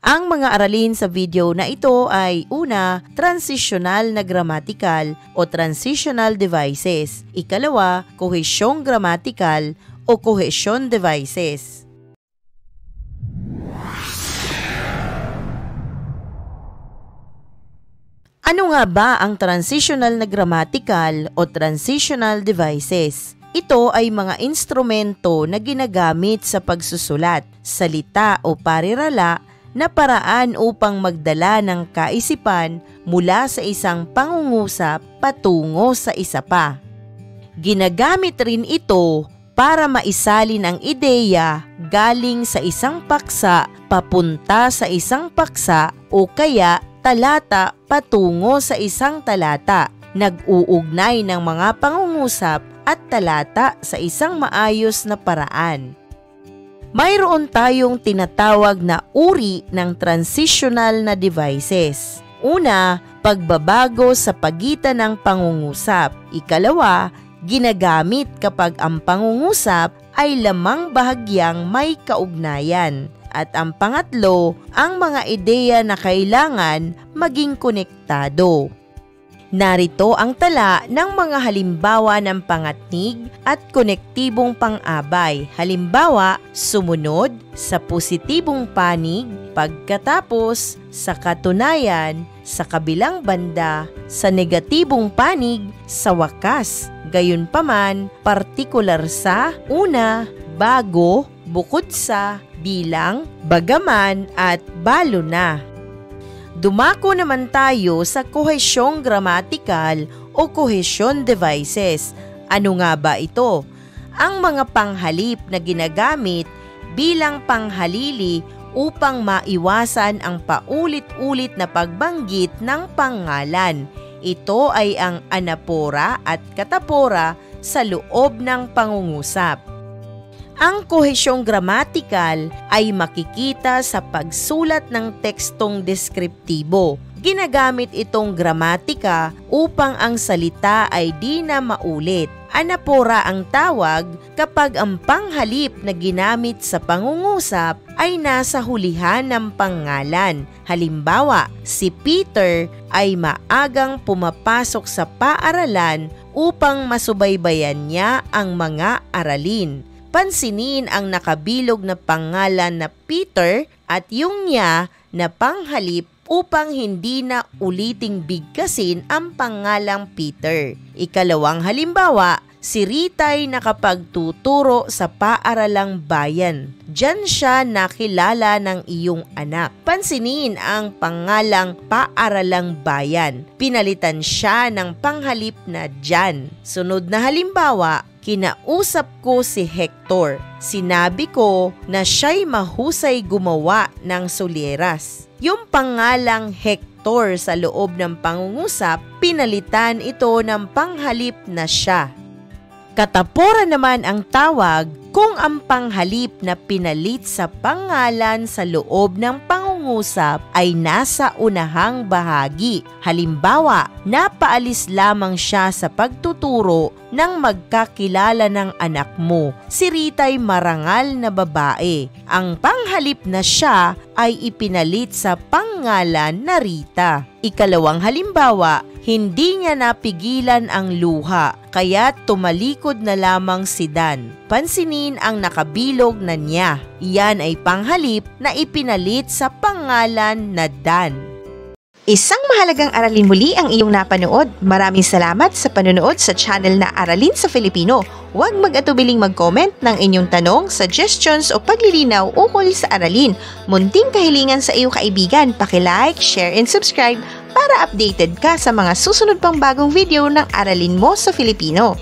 Ang mga aralin sa video na ito ay una, transitional na grammatical o transitional devices. Ikalawa, kohesyong grammatical o cohesion devices. Ano nga ba ang transitional na grammatical o transitional devices? Ito ay mga instrumento na ginagamit sa pagsusulat, salita o parirala na paraan upang magdala ng kaisipan mula sa isang pangungusap patungo sa isa pa. Ginagamit rin ito para maisalin ang ideya galing sa isang paksa papunta sa isang paksa o kaya talata patungo sa isang talata, nag-uugnay ng mga pangungusap at talata sa isang maayos na paraan. Mayroon tayong tinatawag na uri ng transitional na devices. Una, pagbabago sa pagitan ng pangungusap. Ikalawa, ginagamit kapag ang pangungusap ay lamang bahagyang may kaugnayan. At ang pangatlo, ang mga ideya na kailangan maging konektado. Narito ang tala ng mga halimbawa ng pangatnig at konektibong pang-abay. Halimbawa, sumunod, sa positibong panig, pagkatapos, sa katunayan, sa kabilang banda, sa negatibong panig, sa wakas. Gayunpaman, partikular sa, una, bago, bukod sa, bilang, bagaman at balo na. Dumako naman tayo sa kohesyong grammatical o cohesion devices. Ano nga ba ito? Ang mga panghalip na ginagamit bilang panghalili upang maiwasan ang paulit-ulit na pagbanggit ng pangalan. Ito ay ang anapora at katapora sa loob ng pangungusap. Ang kohesyong grammatical ay makikita sa pagsulat ng tekstong deskriptibo. Ginagamit itong gramatika upang ang salita ay di na maulit. Anapora ang tawag kapag ang panghalip na ginamit sa pangungusap ay nasa hulihan ng pangalan. Halimbawa, si Peter ay maagang pumapasok sa paaralan upang masubaybayan niya ang mga aralin. Pansinin ang nakabilog na pangalan na Peter at yung niya na panghalip upang hindi na uliting bigkasin ang pangalang Peter. Ikalawang halimbawa, si Rita ay nakapagtuturo sa paaralang bayan. Diyan siya nakilala ng iyong anak. Pansinin ang pangalang paaralang bayan. Pinalitan siya ng panghalip na Jan. Sunod na halimbawa, kinausap ko si Hector. Sinabi ko na siya'y mahusay gumawa ng sulyeras. Yung pangalang Hector sa loob ng pangungusap, pinalitan ito ng panghalip na siya. Katapora naman ang tawag kung ang panghalip na pinalit sa pangalan sa loob ng pangungusap ay nasa unahang bahagi. Halimbawa, napaalis lamang siya sa pagtuturo nang magkakilala ng anak mo. Si Rita'y marangal na babae. Ang panghalip na siya ay ipinalit sa pangalan na Rita. Ikalawang halimbawa, hindi niya napigilan ang luha, kaya tumalikod na lamang si Dan. Pansinin ang nakabilog na niya. Iyan ay panghalip na ipinalit sa pangalan na Dan. Isang mahalagang aralin muli ang iyong napanood. Maraming salamat sa panonood sa channel na Aralin sa Filipino. Huwag mag-atubiling mag-comment ng inyong tanong, suggestions o paglilinaw ukol sa aralin. Munting kahilingan sa iyong kaibigan, paki-like, share and subscribe para updated ka sa mga susunod pang bagong video ng Aralin mo sa Filipino.